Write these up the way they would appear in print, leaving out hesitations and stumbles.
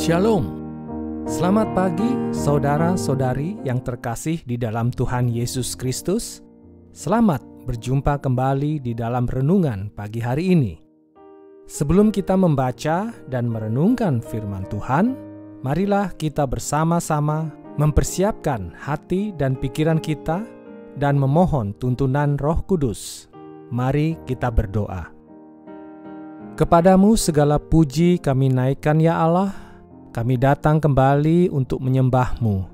Shalom. Selamat pagi saudara-saudari yang terkasih di dalam Tuhan Yesus Kristus. Selamat berjumpa kembali di dalam renungan pagi hari ini. Sebelum kita membaca dan merenungkan firman Tuhan, marilah kita bersama-sama mempersiapkan hati dan pikiran kita dan memohon tuntunan Roh Kudus. Mari kita berdoa. Kepadamu segala puji kami naikkan ya Allah. Kami datang kembali untuk menyembah-Mu.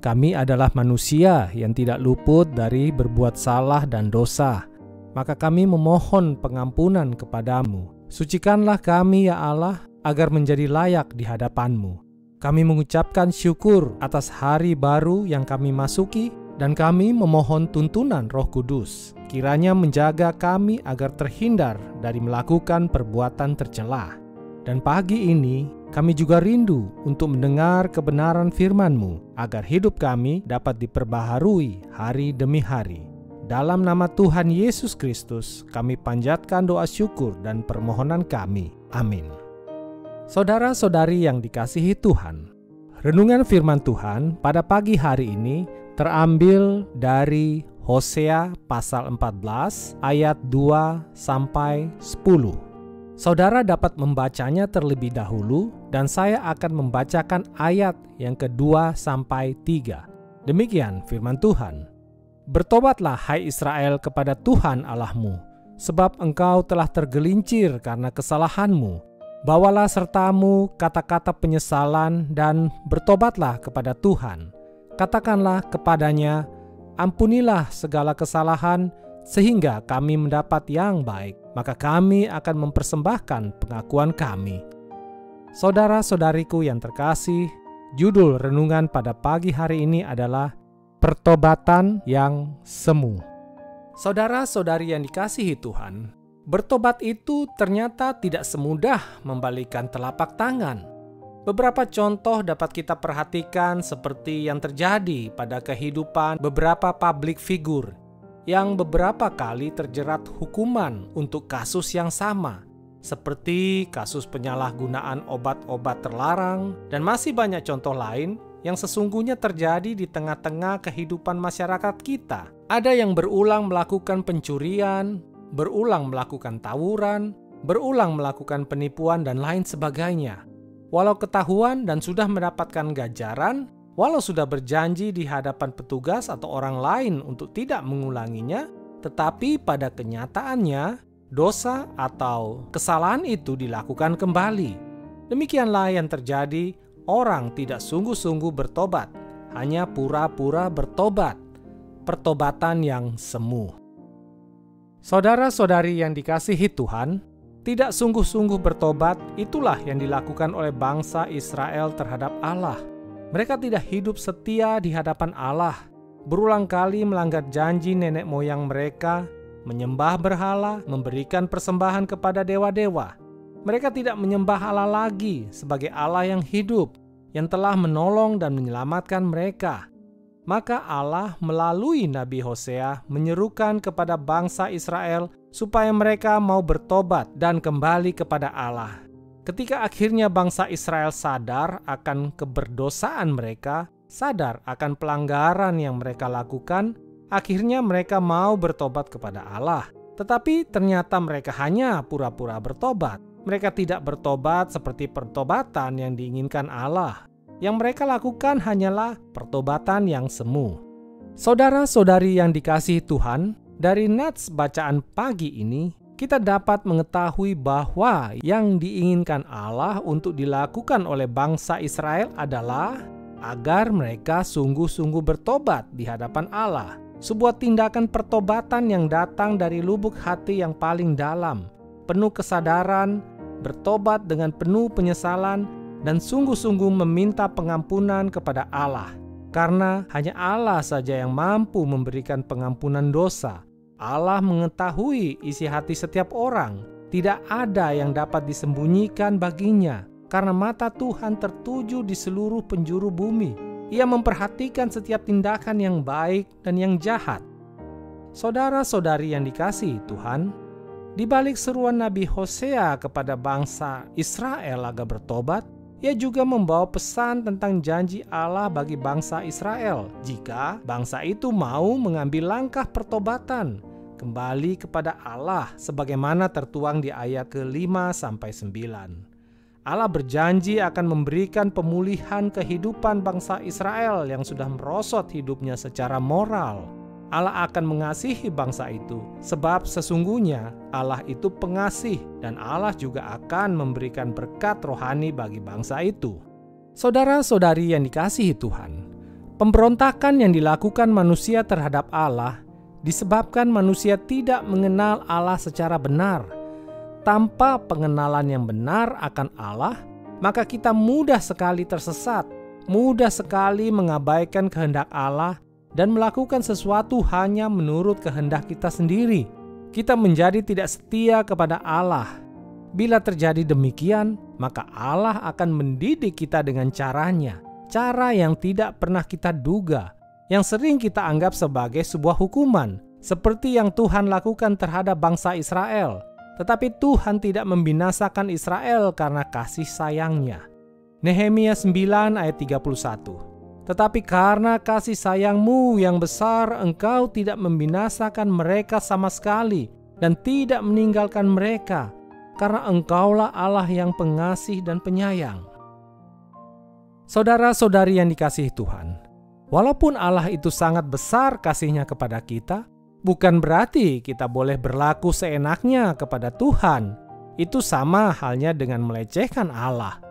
Kami adalah manusia yang tidak luput dari berbuat salah dan dosa. Maka kami memohon pengampunan kepadamu. Sucikanlah kami ya Allah, agar menjadi layak di hadapan-Mu. Kami mengucapkan syukur atas hari baru yang kami masuki, dan kami memohon tuntunan Roh Kudus. Kiranya menjaga kami agar terhindar dari melakukan perbuatan tercela. Dan pagi ini, kami juga rindu untuk mendengar kebenaran firman-Mu, agar hidup kami dapat diperbaharui hari demi hari. Dalam nama Tuhan Yesus Kristus, kami panjatkan doa syukur dan permohonan kami. Amin. Saudara-saudari yang dikasihi Tuhan, renungan firman Tuhan pada pagi hari ini terambil dari Hosea pasal 14 ayat 2-10. Saudara dapat membacanya terlebih dahulu dan saya akan membacakan ayat yang kedua sampai 3. Demikian firman Tuhan. Bertobatlah hai Israel kepada Tuhan Allahmu, sebab engkau telah tergelincir karena kesalahanmu. Bawalah sertamu kata-kata penyesalan dan bertobatlah kepada Tuhan. Katakanlah kepadanya, ampunilah segala kesalahan sehingga kami mendapat yang baik. Maka kami akan mempersembahkan pengakuan kami. Saudara-saudariku yang terkasih, judul renungan pada pagi hari ini adalah Pertobatan yang Semu. Saudara-saudari yang dikasihi Tuhan, bertobat itu ternyata tidak semudah membalikan telapak tangan. Beberapa contoh dapat kita perhatikan seperti yang terjadi pada kehidupan beberapa public figure yang beberapa kali terjerat hukuman untuk kasus yang sama, seperti kasus penyalahgunaan obat-obat terlarang, dan masih banyak contoh lain yang sesungguhnya terjadi di tengah-tengah kehidupan masyarakat kita. Ada yang berulang melakukan pencurian, berulang melakukan tawuran, berulang melakukan penipuan, dan lain sebagainya. Walau ketahuan dan sudah mendapatkan ganjaran, walau sudah berjanji di hadapan petugas atau orang lain untuk tidak mengulanginya, tetapi pada kenyataannya, dosa atau kesalahan itu dilakukan kembali. Demikianlah yang terjadi, orang tidak sungguh-sungguh bertobat, hanya pura-pura bertobat. Pertobatan yang semu. Saudara-saudari yang dikasihi Tuhan, tidak sungguh-sungguh bertobat, itulah yang dilakukan oleh bangsa Israel terhadap Allah. Mereka tidak hidup setia di hadapan Allah, berulang kali melanggar janji nenek moyang mereka, menyembah berhala, memberikan persembahan kepada dewa-dewa. Mereka tidak menyembah Allah lagi sebagai Allah yang hidup, yang telah menolong dan menyelamatkan mereka. Maka Allah melalui Nabi Hosea menyerukan kepada bangsa Israel supaya mereka mau bertobat dan kembali kepada Allah. Ketika akhirnya bangsa Israel sadar akan keberdosaan mereka, sadar akan pelanggaran yang mereka lakukan, akhirnya mereka mau bertobat kepada Allah. Tetapi ternyata mereka hanya pura-pura bertobat. Mereka tidak bertobat seperti pertobatan yang diinginkan Allah. Yang mereka lakukan hanyalah pertobatan yang semu. Saudara-saudari yang dikasihi Tuhan, dari nats bacaan pagi ini, kita dapat mengetahui bahwa yang diinginkan Allah untuk dilakukan oleh bangsa Israel adalah agar mereka sungguh-sungguh bertobat di hadapan Allah. Sebuah tindakan pertobatan yang datang dari lubuk hati yang paling dalam, penuh kesadaran, bertobat dengan penuh penyesalan, dan sungguh-sungguh meminta pengampunan kepada Allah. Karena hanya Allah saja yang mampu memberikan pengampunan dosa. Allah mengetahui isi hati setiap orang. Tidak ada yang dapat disembunyikan baginya, karena mata Tuhan tertuju di seluruh penjuru bumi. Ia memperhatikan setiap tindakan yang baik dan yang jahat. Saudara-saudari yang dikasihi Tuhan, di balik seruan Nabi Hosea kepada bangsa Israel agar bertobat, Ia juga membawa pesan tentang janji Allah bagi bangsa Israel jika bangsa itu mau mengambil langkah pertobatan kembali kepada Allah sebagaimana tertuang di ayat ke-5-9. Allah berjanji akan memberikan pemulihan kehidupan bangsa Israel yang sudah merosot hidupnya secara moral. Allah akan mengasihi bangsa itu, sebab sesungguhnya Allah itu pengasih dan Allah juga akan memberikan berkat rohani bagi bangsa itu. Saudara-saudari yang dikasihi Tuhan, pemberontakan yang dilakukan manusia terhadap Allah disebabkan manusia tidak mengenal Allah secara benar. Tanpa pengenalan yang benar akan Allah, maka kita mudah sekali tersesat, mudah sekali mengabaikan kehendak Allah, dan melakukan sesuatu hanya menurut kehendak kita sendiri. Kita menjadi tidak setia kepada Allah. Bila terjadi demikian, maka Allah akan mendidik kita dengan caranya, cara yang tidak pernah kita duga, yang sering kita anggap sebagai sebuah hukuman, seperti yang Tuhan lakukan terhadap bangsa Israel. Tetapi Tuhan tidak membinasakan Israel karena kasih sayang-Nya. Nehemia 9 ayat 31. Tetapi karena kasih sayang-Mu yang besar, Engkau tidak membinasakan mereka sama sekali dan tidak meninggalkan mereka, karena Engkaulah Allah yang pengasih dan penyayang. Saudara-saudari yang dikasihi Tuhan, walaupun Allah itu sangat besar kasih-Nya kepada kita, bukan berarti kita boleh berlaku seenaknya kepada Tuhan. Itu sama halnya dengan melecehkan Allah.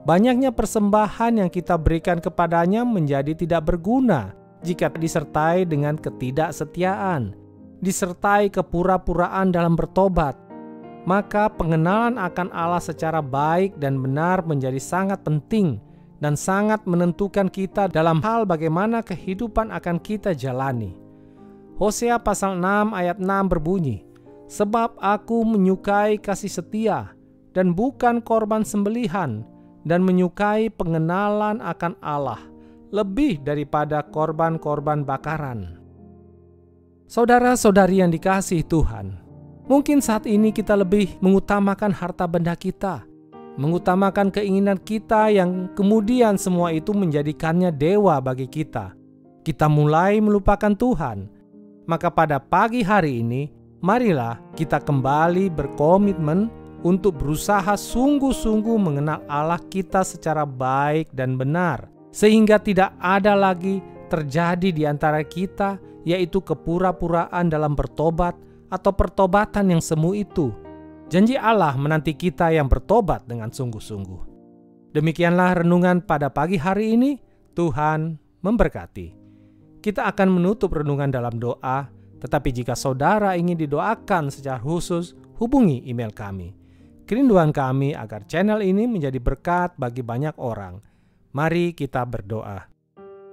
Banyaknya persembahan yang kita berikan kepadanya menjadi tidak berguna jika disertai dengan ketidaksetiaan, disertai kepura-puraan dalam bertobat. Maka pengenalan akan Allah secara baik dan benar menjadi sangat penting dan sangat menentukan kita dalam hal bagaimana kehidupan akan kita jalani. Hosea pasal 6 ayat 6 berbunyi, "Sebab aku menyukai kasih setia dan bukan korban sembelihan, dan menyukai pengenalan akan Allah lebih daripada korban-korban bakaran." Saudara-saudari yang dikasihi Tuhan, mungkin saat ini kita lebih mengutamakan harta benda kita, mengutamakan keinginan kita yang kemudian semua itu menjadikannya dewa bagi kita. Kita mulai melupakan Tuhan. Maka pada pagi hari ini, marilah kita kembali berkomitmen untuk berusaha sungguh-sungguh mengenal Allah kita secara baik dan benar, sehingga tidak ada lagi terjadi di antara kita, yaitu kepura-puraan dalam bertobat atau pertobatan yang semu itu. Janji Allah menanti kita yang bertobat dengan sungguh-sungguh. Demikianlah renungan pada pagi hari ini. Tuhan memberkati. Kita akan menutup renungan dalam doa, tetapi jika saudara ingin didoakan secara khusus, hubungi email kami. Kerinduan kami agar channel ini menjadi berkat bagi banyak orang. Mari kita berdoa.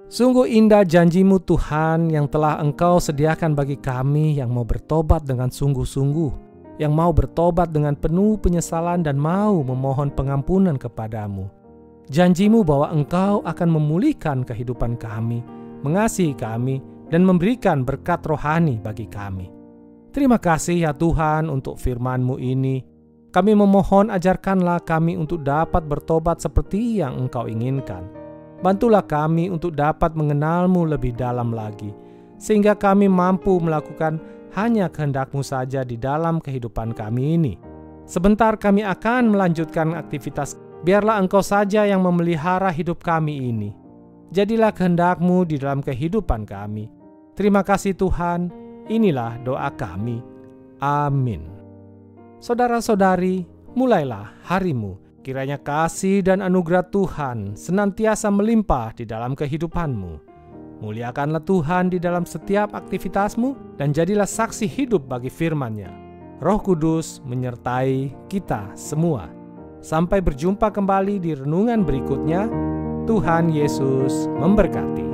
Sungguh indah janji-Mu Tuhan yang telah Engkau sediakan bagi kami yang mau bertobat dengan sungguh-sungguh, yang mau bertobat dengan penuh penyesalan dan mau memohon pengampunan kepadamu. Janji-Mu bahwa Engkau akan memulihkan kehidupan kami, mengasihi kami, dan memberikan berkat rohani bagi kami. Terima kasih ya Tuhan untuk firman-Mu ini. Kami memohon ajarkanlah kami untuk dapat bertobat seperti yang Engkau inginkan. Bantulah kami untuk dapat mengenal-Mu lebih dalam lagi, sehingga kami mampu melakukan hanya kehendak-Mu saja di dalam kehidupan kami ini. Sebentar kami akan melanjutkan aktivitas, biarlah Engkau saja yang memelihara hidup kami ini. Jadilah kehendak-Mu di dalam kehidupan kami. Terima kasih Tuhan, inilah doa kami. Amin. Saudara-saudari, mulailah harimu. Kiranya kasih dan anugerah Tuhan senantiasa melimpah di dalam kehidupanmu. Muliakanlah Tuhan di dalam setiap aktivitasmu dan jadilah saksi hidup bagi firman-Nya. Roh Kudus menyertai kita semua. Sampai berjumpa kembali di renungan berikutnya. Tuhan Yesus memberkati.